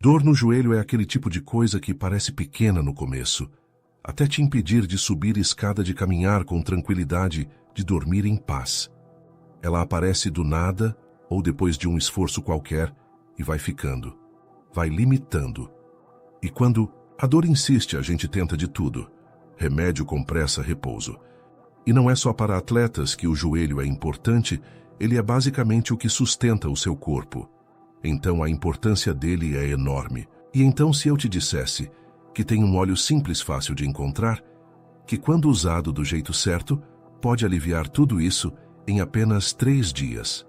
Dor no joelho é aquele tipo de coisa que parece pequena no começo, até te impedir de subir escada, de caminhar com tranquilidade, de dormir em paz. Ela aparece do nada ou depois de um esforço qualquer e vai ficando, vai limitando. E quando a dor insiste, a gente tenta de tudo: remédio, compressa, repouso. E não é só para atletas que o joelho é importante, ele é basicamente o que sustenta o seu corpo. Então a importância dele é enorme. E então, se eu te dissesse que tem um óleo simples, fácil de encontrar, que quando usado do jeito certo, pode aliviar tudo isso em apenas 3 dias.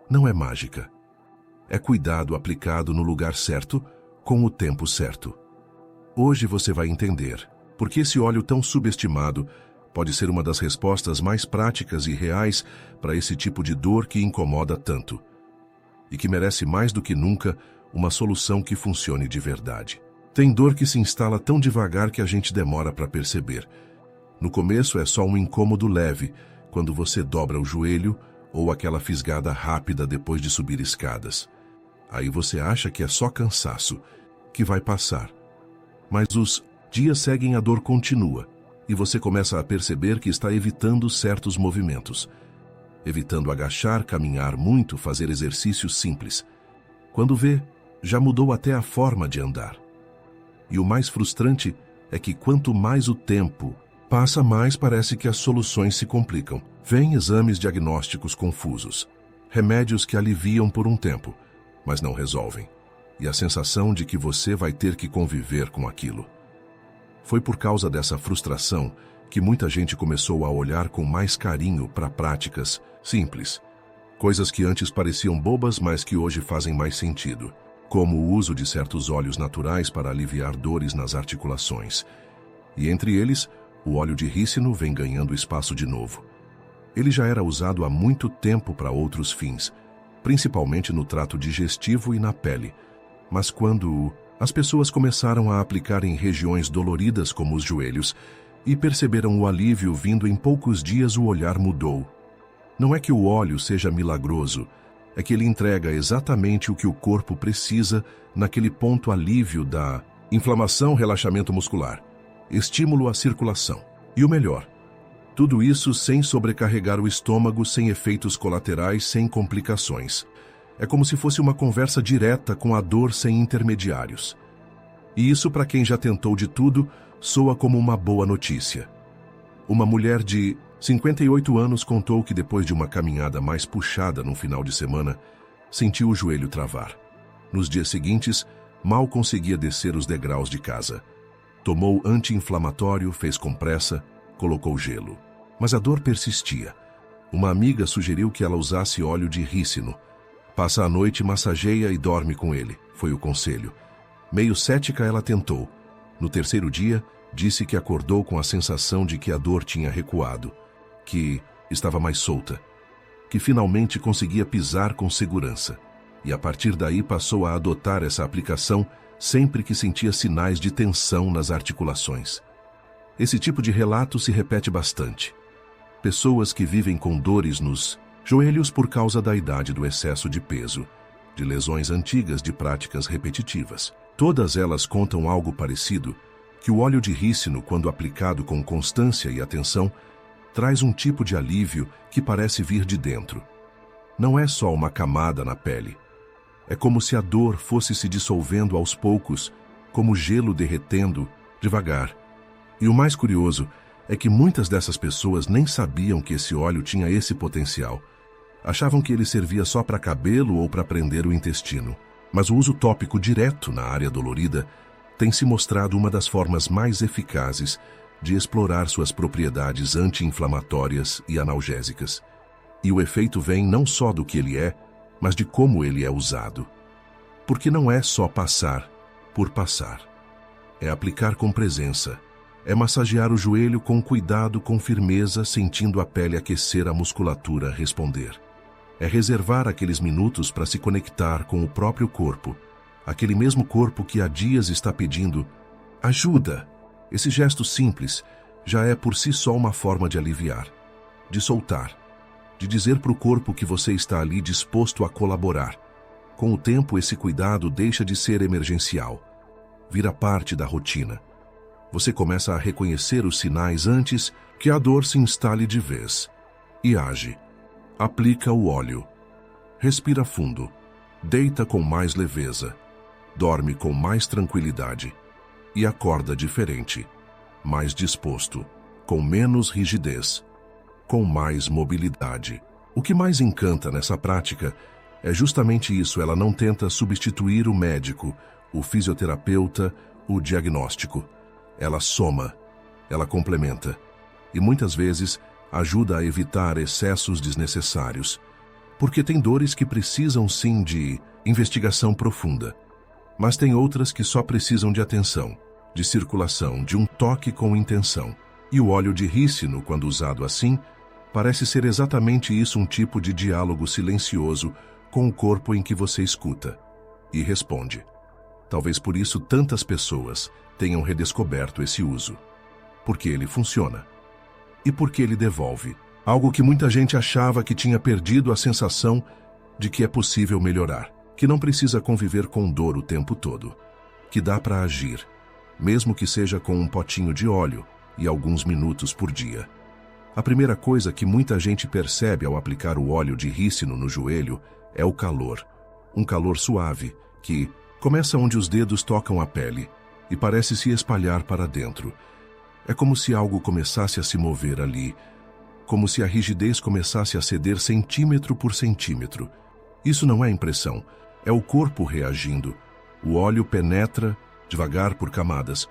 Não é mágica. É cuidado aplicado no lugar certo, com o tempo certo. Hoje você vai entender porque esse óleo tão subestimado pode ser uma das respostas mais práticas e reais para esse tipo de dor que incomoda tanto, e que merece mais do que nunca uma solução que funcione de verdade. Tem dor que se instala tão devagar que a gente demora para perceber. No começo é só um incômodo leve, quando você dobra o joelho, ou aquela fisgada rápida depois de subir escadas. Aí você acha que é só cansaço, que vai passar. Mas os dias seguem, a dor continua, e você começa a perceber que está evitando certos movimentos. Evitando agachar, caminhar muito, fazer exercícios simples. Quando vê, já mudou até a forma de andar. E o mais frustrante é que quanto mais o tempo passa, mais parece que as soluções se complicam. Vêm exames diagnósticos confusos, remédios que aliviam por um tempo, mas não resolvem. E a sensação de que você vai ter que conviver com aquilo. Foi por causa dessa frustração que muita gente começou a olhar com mais carinho para práticas simples. Coisas que antes pareciam bobas, mas que hoje fazem mais sentido. Como o uso de certos óleos naturais para aliviar dores nas articulações. E entre eles, o óleo de rícino vem ganhando espaço de novo. Ele já era usado há muito tempo para outros fins, principalmente no trato digestivo e na pele. Mas quando as pessoas começaram a aplicar em regiões doloridas como os joelhos e perceberam o alívio vindo em poucos dias, o olhar mudou. Não é que o óleo seja milagroso, é que ele entrega exatamente o que o corpo precisa naquele ponto: alívio da inflamação, relaxamento muscular, estímulo à circulação. E o melhor, tudo isso sem sobrecarregar o estômago, sem efeitos colaterais, sem complicações. É como se fosse uma conversa direta com a dor, sem intermediários. E isso, para quem já tentou de tudo, soa como uma boa notícia. Uma mulher de 58 anos contou que depois de uma caminhada mais puxada no final de semana, sentiu o joelho travar. Nos dias seguintes, mal conseguia descer os degraus de casa. Tomou anti-inflamatório, fez compressa, colocou gelo. Mas a dor persistia. Uma amiga sugeriu que ela usasse óleo de rícino. Passa a noite, massageia e dorme com ele, foi o conselho. Meio cética, ela tentou. No terceiro dia, disse que acordou com a sensação de que a dor tinha recuado, que estava mais solta, que finalmente conseguia pisar com segurança. E a partir daí passou a adotar essa aplicação sempre que sentia sinais de tensão nas articulações. Esse tipo de relato se repete bastante. Pessoas que vivem com dores nos joelhos por causa da idade, do excesso de peso, de lesões antigas, de práticas repetitivas. Todas elas contam algo parecido, que o óleo de rícino, quando aplicado com constância e atenção, traz um tipo de alívio que parece vir de dentro. Não é só uma camada na pele. É como se a dor fosse se dissolvendo aos poucos, como gelo derretendo, devagar. E o mais curioso é que muitas dessas pessoas nem sabiam que esse óleo tinha esse potencial. Achavam que ele servia só para cabelo ou para prender o intestino. Mas o uso tópico direto na área dolorida tem se mostrado uma das formas mais eficazes de explorar suas propriedades anti-inflamatórias e analgésicas. E o efeito vem não só do que ele é, mas de como ele é usado. Porque não é só passar por passar. É aplicar com presença. É massagear o joelho com cuidado, com firmeza, sentindo a pele aquecer, a musculatura responder. É reservar aqueles minutos para se conectar com o próprio corpo, aquele mesmo corpo que há dias está pedindo ajuda. Esse gesto simples já é por si só uma forma de aliviar, de soltar, de dizer para o corpo que você está ali disposto a colaborar. Com o tempo, esse cuidado deixa de ser emergencial. Vira parte da rotina. Você começa a reconhecer os sinais antes que a dor se instale de vez. E age. Aplica o óleo. Respira fundo. Deita com mais leveza. Dorme com mais tranquilidade. E acorda diferente. Mais disposto. Com menos rigidez. Com mais mobilidade. O que mais encanta nessa prática é justamente isso. Ela não tenta substituir o médico, o fisioterapeuta, o diagnóstico. Ela soma, ela complementa e muitas vezes ajuda a evitar excessos desnecessários, porque tem dores que precisam sim de investigação profunda, mas tem outras que só precisam de atenção, de circulação, de um toque com intenção. E o óleo de rícino, quando usado assim, parece ser exatamente isso, um tipo de diálogo silencioso com o corpo em que você escuta e responde. Talvez por isso tantas pessoas tenham redescoberto esse uso. Porque ele funciona. E porque ele devolve algo que muita gente achava que tinha perdido, a sensação de que é possível melhorar, que não precisa conviver com dor o tempo todo, que dá para agir, mesmo que seja com um potinho de óleo e alguns minutos por dia. A primeira coisa que muita gente percebe ao aplicar o óleo de rícino no joelho é o calor. Um calor suave que começa onde os dedos tocam a pele e parece se espalhar para dentro. É como se algo começasse a se mover ali, como se a rigidez começasse a ceder centímetro por centímetro. Isso não é impressão, é o corpo reagindo. O óleo penetra devagar por camadas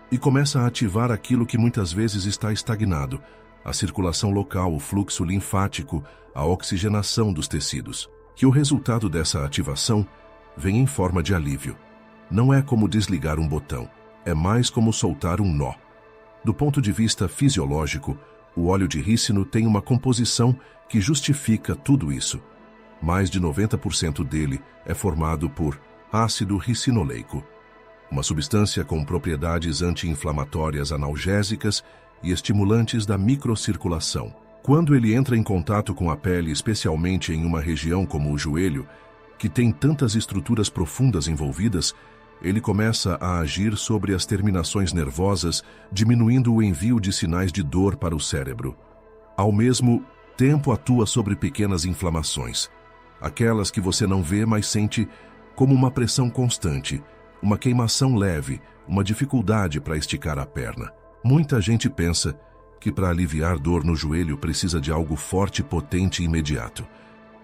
e começa a ativar aquilo que muitas vezes está estagnado: a circulação local, o fluxo linfático, a oxigenação dos tecidos. Que o resultado dessa ativação vem em forma de alívio. Não é como desligar um botão, é mais como soltar um nó. Do ponto de vista fisiológico, o óleo de rícino tem uma composição que justifica tudo isso. Mais de 90% dele é formado por ácido ricinoleico, uma substância com propriedades anti-inflamatórias, analgésicas e estimulantes da microcirculação. Quando ele entra em contato com a pele, especialmente em uma região como o joelho, que tem tantas estruturas profundas envolvidas, ele começa a agir sobre as terminações nervosas, diminuindo o envio de sinais de dor para o cérebro. Ao mesmo tempo, atua sobre pequenas inflamações, aquelas que você não vê, mas sente como uma pressão constante, uma queimação leve, uma dificuldade para esticar a perna. Muita gente pensa que para aliviar dor no joelho precisa de algo forte, potente e imediato.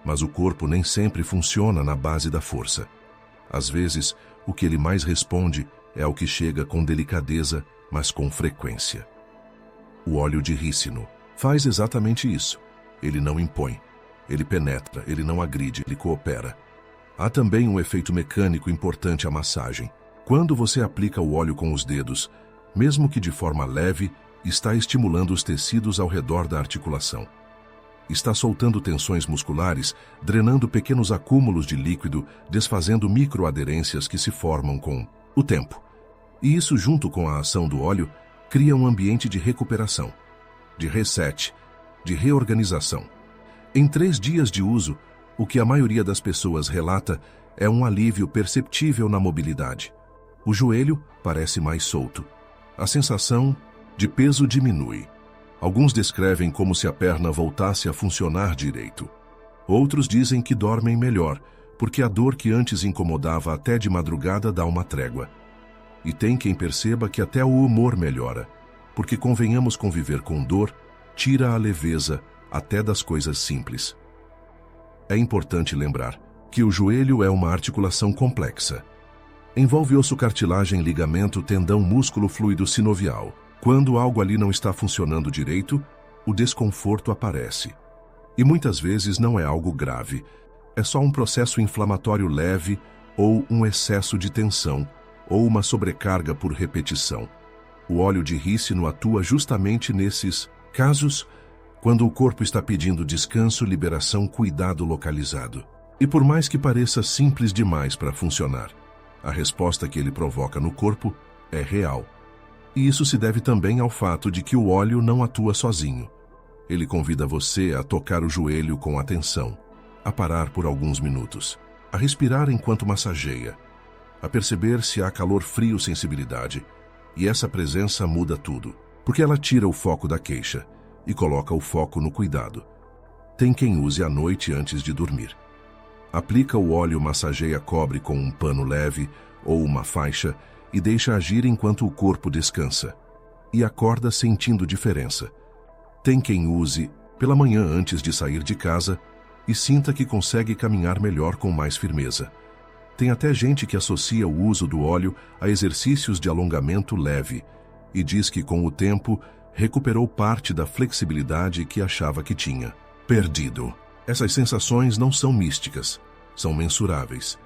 Mas o corpo nem sempre funciona na base da força. Às vezes, o que ele mais responde é ao que chega com delicadeza, mas com frequência. O óleo de rícino faz exatamente isso. Ele não impõe, ele penetra, ele não agride, ele coopera. Há também um efeito mecânico importante: a massagem. Quando você aplica o óleo com os dedos, mesmo que de forma leve, está estimulando os tecidos ao redor da articulação. Está soltando tensões musculares, drenando pequenos acúmulos de líquido, desfazendo microaderências que se formam com o tempo. E isso, junto com a ação do óleo, cria um ambiente de recuperação, de reset, de reorganização. Em 3 dias de uso, o que a maioria das pessoas relata é um alívio perceptível na mobilidade. O joelho parece mais solto. A sensação de peso diminui. Alguns descrevem como se a perna voltasse a funcionar direito. Outros dizem que dormem melhor, porque a dor que antes incomodava até de madrugada dá uma trégua. E tem quem perceba que até o humor melhora, porque convenhamos, conviver com dor tira a leveza até das coisas simples. É importante lembrar que o joelho é uma articulação complexa. Envolve osso, cartilagem, ligamento, tendão, músculo, fluido sinovial. Quando algo ali não está funcionando direito, o desconforto aparece. E muitas vezes não é algo grave, é só um processo inflamatório leve ou um excesso de tensão, ou uma sobrecarga por repetição. O óleo de rícino atua justamente nesses casos, quando o corpo está pedindo descanso, liberação, cuidado localizado. E por mais que pareça simples demais para funcionar, a resposta que ele provoca no corpo é real. E isso se deve também ao fato de que o óleo não atua sozinho. Ele convida você a tocar o joelho com atenção, a parar por alguns minutos, a respirar enquanto massageia, a perceber se há calor, frio, sensibilidade. E essa presença muda tudo, porque ela tira o foco da queixa e coloca o foco no cuidado. Tem quem use à noite antes de dormir. Aplica o óleo, massageia, cobre com um pano leve ou uma faixa e deixa agir enquanto o corpo descansa. E acorda sentindo diferença. Tem quem use pela manhã antes de sair de casa e sinta que consegue caminhar melhor com mais firmeza. Tem até gente que associa o uso do óleo a exercícios de alongamento leve e diz que com o tempo recuperou parte da flexibilidade que achava que tinha perdido. Essas sensações não são místicas, são mensuráveis.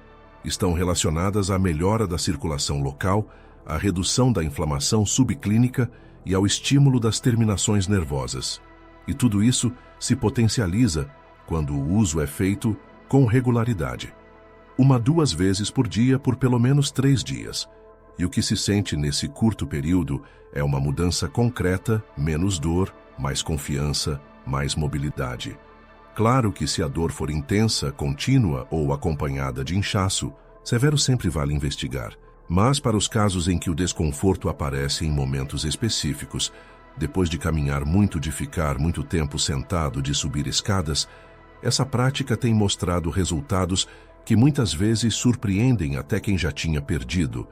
Estão relacionadas à melhora da circulação local, à redução da inflamação subclínica e ao estímulo das terminações nervosas. E tudo isso se potencializa quando o uso é feito com regularidade. 1-2 vezes por dia por pelo menos 3 dias. E o que se sente nesse curto período é uma mudança concreta, menos dor, mais confiança, mais mobilidade. Claro que se a dor for intensa, contínua ou acompanhada de inchaço, severo sempre vale investigar. Mas para os casos em que o desconforto aparece em momentos específicos, depois de caminhar muito, de ficar muito tempo sentado, de subir escadas, essa prática tem mostrado resultados que muitas vezes surpreendem até quem já tinha perdido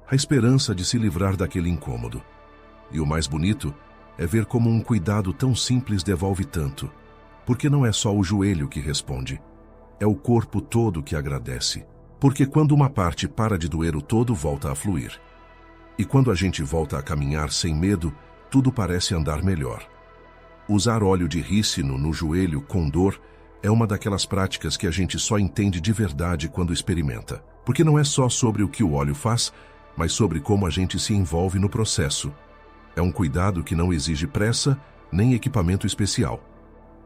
a esperança de se livrar daquele incômodo. E o mais bonito é ver como um cuidado tão simples devolve tanto, porque não é só o joelho que responde, é o corpo todo que agradece, porque quando uma parte para de doer, o todo volta a fluir. E quando a gente volta a caminhar sem medo, tudo parece andar melhor. Usar óleo de rícino no joelho com dor é uma daquelas práticas que a gente só entende de verdade quando experimenta. Porque não é só sobre o que o óleo faz, mas sobre como a gente se envolve no processo. É um cuidado que não exige pressa nem equipamento especial.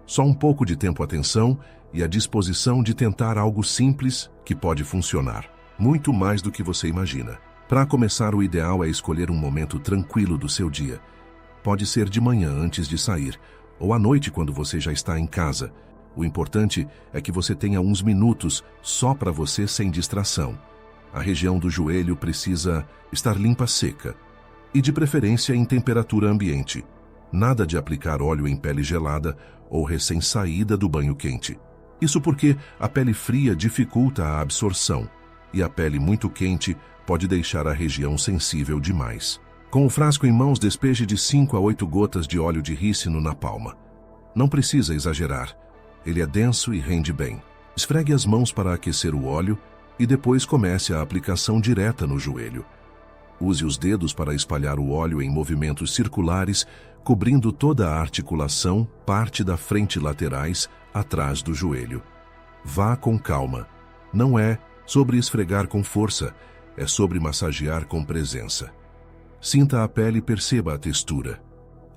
Só um pouco de tempo, atenção e a disposição de tentar algo simples que pode funcionar. Muito mais do que você imagina. Para começar, o ideal é escolher um momento tranquilo do seu dia. Pode ser de manhã antes de sair, ou à noite quando você já está em casa. O importante é que você tenha uns minutos só para você sem distração. A região do joelho precisa estar limpa, seca e de preferência em temperatura ambiente. Nada de aplicar óleo em pele gelada ou recém-saída do banho quente. Isso porque a pele fria dificulta a absorção e a pele muito quente pode deixar a região sensível demais. Com o frasco em mãos, despeje de 5 a 8 gotas de óleo de rícino na palma. Não precisa exagerar. Ele é denso e rende bem. Esfregue as mãos para aquecer o óleo e depois comece a aplicação direta no joelho. Use os dedos para espalhar o óleo em movimentos circulares, cobrindo toda a articulação, parte da frente e laterais, atrás do joelho. Vá com calma. Não é sobre esfregar com força, é sobre massagear com presença. Sinta a pele e perceba a textura.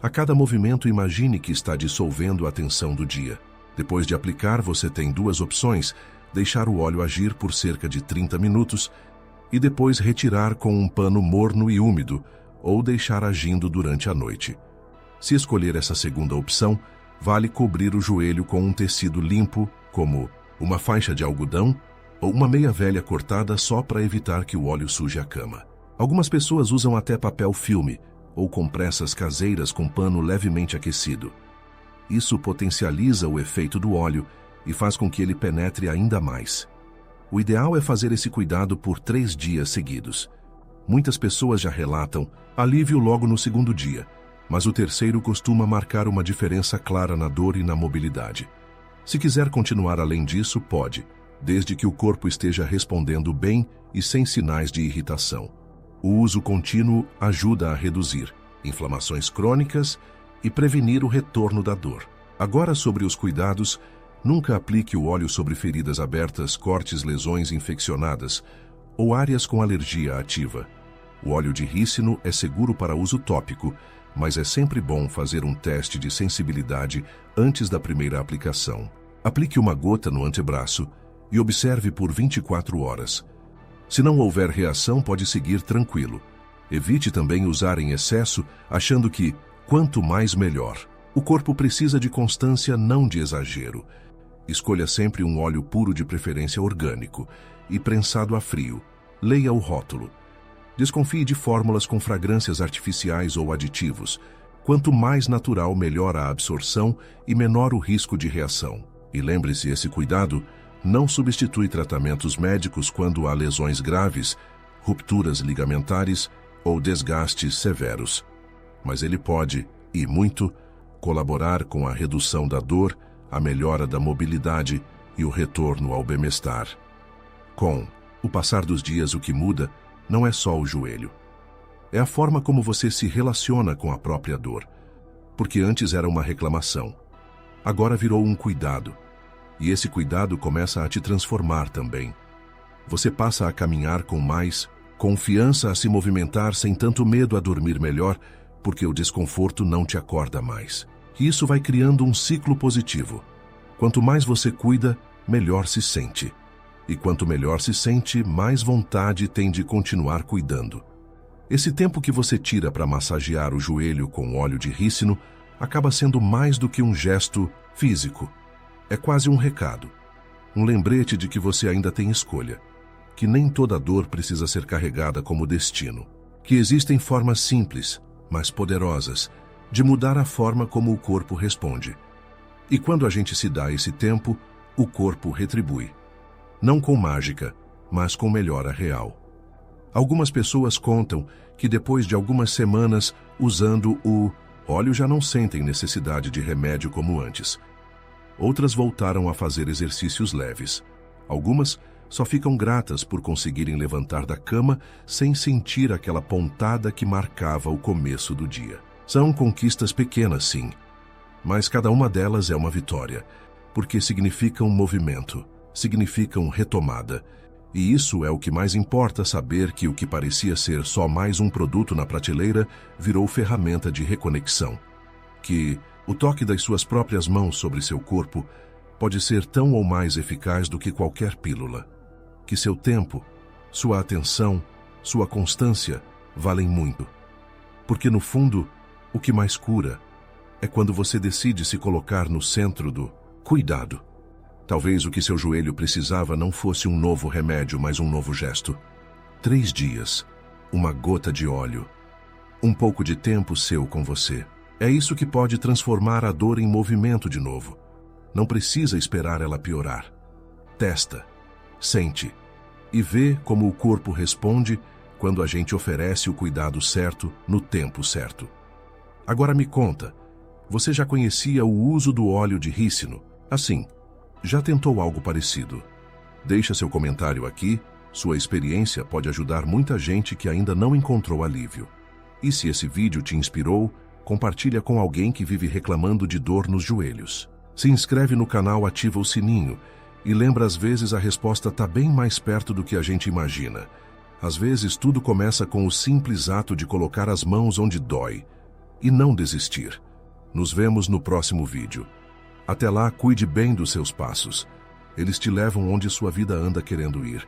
A cada movimento, imagine que está dissolvendo a tensão do dia. Depois de aplicar, você tem 2 opções: deixar o óleo agir por cerca de 30 minutos e depois retirar com um pano morno e úmido, ou deixar agindo durante a noite. Se escolher essa segunda opção, vale cobrir o joelho com um tecido limpo, como uma faixa de algodão ou uma meia velha cortada, só para evitar que o óleo suje a cama. Algumas pessoas usam até papel filme ou compressas caseiras com pano levemente aquecido. Isso potencializa o efeito do óleo e faz com que ele penetre ainda mais. O ideal é fazer esse cuidado por 3 dias seguidos. Muitas pessoas já relatam alívio logo no segundo dia, mas o terceiro costuma marcar uma diferença clara na dor e na mobilidade. Se quiser continuar além disso, pode, desde que o corpo esteja respondendo bem e sem sinais de irritação. O uso contínuo ajuda a reduzir inflamações crônicas e prevenir o retorno da dor. Agora, sobre os cuidados, nunca aplique o óleo sobre feridas abertas, cortes, lesões infeccionadas ou áreas com alergia ativa. O óleo de rícino é seguro para uso tópico, mas é sempre bom fazer um teste de sensibilidade antes da primeira aplicação. Aplique uma gota no antebraço e observe por 24 horas. Se não houver reação, pode seguir tranquilo. Evite também usar em excesso, achando que quanto mais melhor. O corpo precisa de constância, não de exagero. Escolha sempre um óleo puro, de preferência orgânico, e prensado a frio. Leia o rótulo. Desconfie de fórmulas com fragrâncias artificiais ou aditivos. Quanto mais natural, melhor a absorção e menor o risco de reação. E lembre-se, esse cuidado não substitui tratamentos médicos quando há lesões graves, rupturas ligamentares ou desgastes severos. Mas ele pode, e muito, colaborar com a redução da dor, a melhora da mobilidade e o retorno ao bem-estar. Com o passar dos dias, o que muda não é só o joelho. É a forma como você se relaciona com a própria dor. Porque antes era uma reclamação. Agora virou um cuidado. E esse cuidado começa a te transformar também. Você passa a caminhar com mais confiança, a se movimentar sem tanto medo, a dormir melhor, porque o desconforto não te acorda mais. E isso vai criando um ciclo positivo. Quanto mais você cuida, melhor se sente. E quanto melhor se sente, mais vontade tem de continuar cuidando. Esse tempo que você tira para massagear o joelho com óleo de rícino acaba sendo mais do que um gesto físico. É quase um recado. Um lembrete de que você ainda tem escolha. Que nem toda dor precisa ser carregada como destino. Que existem formas simples, mas poderosas, de mudar a forma como o corpo responde. E quando a gente se dá esse tempo, o corpo retribui. Não com mágica, mas com melhora real. Algumas pessoas contam que depois de algumas semanas usando o óleo já não sentem necessidade de remédio como antes. Outras voltaram a fazer exercícios leves. Algumas só ficam gratas por conseguirem levantar da cama sem sentir aquela pontada que marcava o começo do dia. São conquistas pequenas, sim, mas cada uma delas é uma vitória, porque significam movimento, significam retomada. E isso é o que mais importa, saber que o que parecia ser só mais um produto na prateleira virou ferramenta de reconexão. Que o toque das suas próprias mãos sobre seu corpo pode ser tão ou mais eficaz do que qualquer pílula. Que seu tempo, sua atenção, sua constância valem muito. Porque no fundo, o que mais cura é quando você decide se colocar no centro do cuidado. Talvez o que seu joelho precisava não fosse um novo remédio, mas um novo gesto. 3 dias, uma gota de óleo, um pouco de tempo seu com você. É isso que pode transformar a dor em movimento de novo. Não precisa esperar ela piorar. Testa, sente e vê como o corpo responde quando a gente oferece o cuidado certo no tempo certo. Agora me conta, você já conhecia o uso do óleo de rícino? Assim, já tentou algo parecido? Deixa seu comentário aqui, sua experiência pode ajudar muita gente que ainda não encontrou alívio. E se esse vídeo te inspirou, compartilha com alguém que vive reclamando de dor nos joelhos. Se inscreve no canal, ativa o sininho e lembra, às vezes a resposta está bem mais perto do que a gente imagina. Às vezes tudo começa com o simples ato de colocar as mãos onde dói e não desistir. Nos vemos no próximo vídeo. Até lá, cuide bem dos seus passos. Eles te levam onde sua vida anda querendo ir.